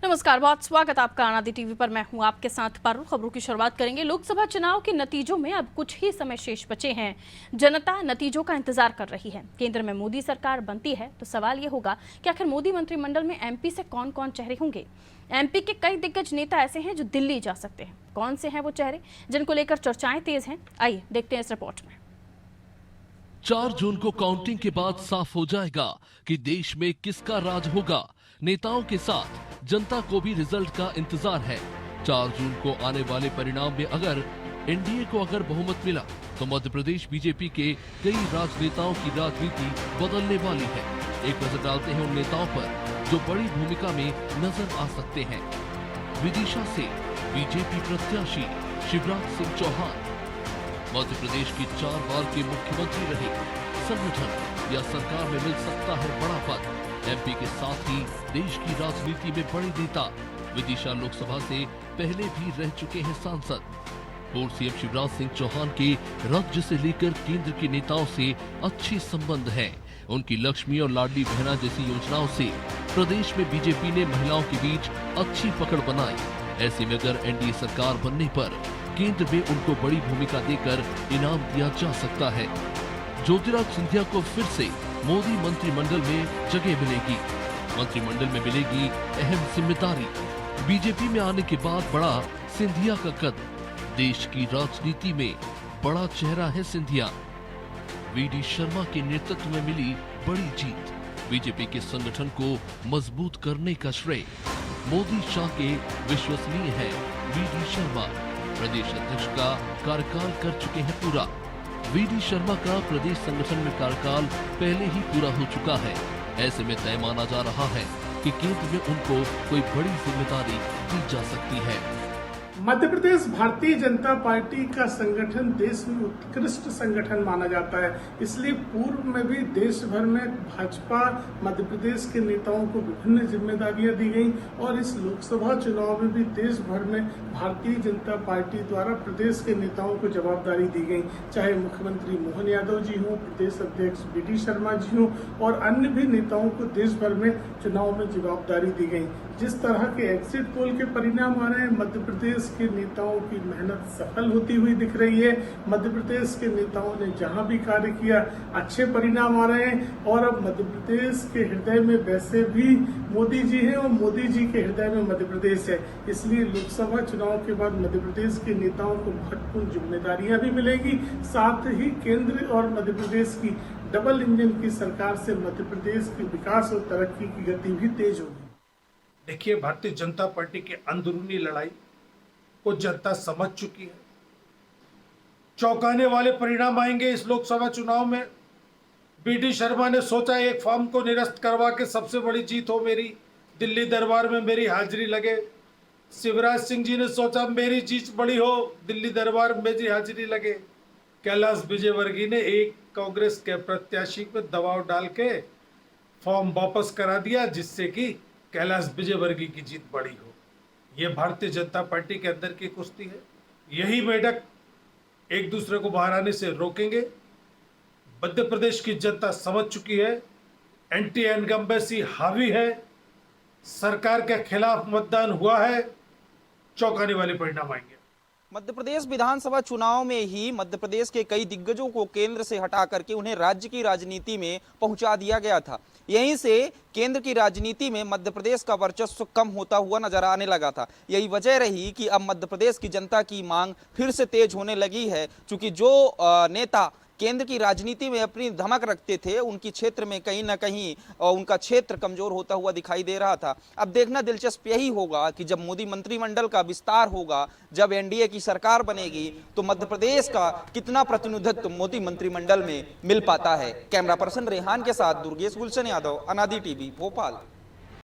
नमस्कार, बहुत स्वागत आपका आनादि टीवी पर। मैं हूं आपके साथ पारुल। खबरों की शुरुआत करेंगे। लोकसभा चुनाव के नतीजों में अब कुछ ही समय शेष बचे हैं। जनता नतीजों का इंतजार कर रही है। केंद्र में मोदी सरकार बनती है तो सवाल ये होगा कि आखिर मोदी मंत्रिमंडल में एमपी से कौन कौन चेहरे होंगे। एमपी के कई दिग्गज नेता ऐसे हैं जो दिल्ली जा सकते हैं। कौन से हैं वो चेहरे जिनको लेकर चर्चाएं तेज हैं? आइए देखते हैं इस रिपोर्ट में। 4 जून को काउंटिंग के बाद साफ हो जाएगा कि देश में किसका राज होगा। नेताओं के साथ जनता को भी रिजल्ट का इंतजार है। 4 जून को आने वाले परिणाम में अगर एनडीए को बहुमत मिला तो मध्य प्रदेश बीजेपी के कई राजनेताओं की राजनीति बदलने वाली है। एक नजर डालते हैं उन नेताओं पर जो बड़ी भूमिका में नजर आ सकते हैं। विदिशा से बीजेपी प्रत्याशी शिवराज सिंह चौहान मध्य प्रदेश की 4 बार के मुख्यमंत्री रहे। संगठन या सरकार में मिल सकता है बड़ा पद। एमपी के साथ ही देश की राजनीति में बड़े नेता। विदिशा लोकसभा से पहले भी रह चुके हैं सांसद। पूर्व सीएम शिवराज सिंह चौहान के राज्य से लेकर केंद्र के नेताओं से अच्छे संबंध हैं। उनकी लक्ष्मी और लाडली बहना जैसी योजनाओं से प्रदेश में बीजेपी ने महिलाओं के बीच अच्छी पकड़ बनाई। ऐसे में अगर एनडीए सरकार बनने पर केंद्र में उनको बड़ी भूमिका देकर इनाम दिया जा सकता है। ज्योतिरादित्य सिंधिया को फिर से मोदी मंत्रिमंडल में जगह मिलेगी। मंत्रिमंडल में मिलेगी अहम जिम्मेदारी। बीजेपी में आने के बाद बड़ा सिंधिया का कद। देश की राजनीति में बड़ा चेहरा है सिंधिया। वीडी शर्मा के नेतृत्व में मिली बड़ी जीत। बीजेपी के संगठन को मजबूत करने का श्रेय मोदी शाह के विश्वसनीय है वीडी शर्मा। प्रदेश अध्यक्ष का कार्यकाल कर चुके हैं पूरा। वीडी शर्मा का प्रदेश संगठन में कार्यकाल पहले ही पूरा हो चुका है। ऐसे में तय माना जा रहा है कि केंद्र में उनको कोई बड़ी जिम्मेदारी दी जा सकती है। मध्य प्रदेश भारतीय जनता पार्टी का संगठन देश में उत्कृष्ट संगठन माना जाता है। इसलिए पूर्व में भी देश भर में भाजपा मध्य प्रदेश के नेताओं को विभिन्न जिम्मेदारियां दी गई और इस लोकसभा चुनाव में भी देश भर में भारतीय जनता पार्टी द्वारा प्रदेश के नेताओं को जवाबदारी दी गई। चाहे मुख्यमंत्री मोहन यादव जी हों, प्रदेश अध्यक्ष वीडी शर्मा जी हों और अन्य भी नेताओं को देश भर में चुनाव में जवाबदारी दी गई। जिस तरह के एग्जिट पोल के परिणाम आ रहे हैं, मध्य प्रदेश के नेताओं की मेहनत सफल होती हुई दिख रही है। मध्य प्रदेश के नेताओं ने जहां भी कार्य किया अच्छे परिणाम आ रहे हैं और अब मध्य प्रदेश के हृदय में वैसे भी मोदी जी हैं और मोदी जी के हृदय में मध्य प्रदेश है। इसलिए लोकसभा चुनाव के बाद मध्य प्रदेश के नेताओं को महत्वपूर्ण जिम्मेदारियां भी मिलेगी। साथ ही केंद्र और मध्य प्रदेश की डबल इंजन की सरकार से मध्य प्रदेश की विकास और तरक्की की गति भी तेज होगी। देखिए, भारतीय जनता पार्टी की अंदरूनी लड़ाई को जनता समझ चुकी है। चौंकाने वाले परिणाम आएंगे इस लोकसभा चुनाव में। वीडी शर्मा ने सोचा एक फॉर्म को निरस्त करवा के सबसे बड़ी जीत हो मेरी, दिल्ली दरबार में मेरी हाजिरी लगे। शिवराज सिंह जी ने सोचा मेरी जीत बड़ी हो, दिल्ली दरबार में मेरी हाजिरी लगे। कैलाश विजयवर्गीय ने एक कांग्रेस के प्रत्याशी पर दबाव डाल के फॉर्म वापस करा दिया, जिससे कि कैलाश विजयवर्गीय की जीत बड़ी हो। ये भारतीय जनता पार्टी के अंदर की कुश्ती है। यही मेढक एक दूसरे को बाहर आने से रोकेंगे। मध्य प्रदेश की जनता समझ चुकी है, एंटी इनकम्बेंसी हावी है, सरकार के खिलाफ मतदान हुआ है। चौंकाने वाले परिणाम आएंगे। मध्य प्रदेश विधानसभा चुनाव में ही मध्य प्रदेश के कई दिग्गजों को केंद्र से हटा करके उन्हें राज्य की राजनीति में पहुंचा दिया गया था। यहीं से केंद्र की राजनीति में मध्य प्रदेश का वर्चस्व कम होता हुआ नजर आने लगा था। यही वजह रही कि अब मध्य प्रदेश की जनता की मांग फिर से तेज होने लगी है, क्योंकि जो नेता केंद्र की राजनीति में अपनी धमक रखते थे, उनकी क्षेत्र में कहीं ना कहीं उनका क्षेत्र कमजोर होता हुआ दिखाई दे रहा था। अब देखना दिलचस्प यही होगा कि जब मोदी मंत्रिमंडल का विस्तार होगा, जब एनडीए की सरकार बनेगी, तो मध्य प्रदेश का कितना प्रतिनिधित्व मोदी मंत्रिमंडल में मिल पाता है। कैमरा पर्सन रेहान के साथ दुर्गेश गुलशन यादव, अनादि टीवी, भोपाल।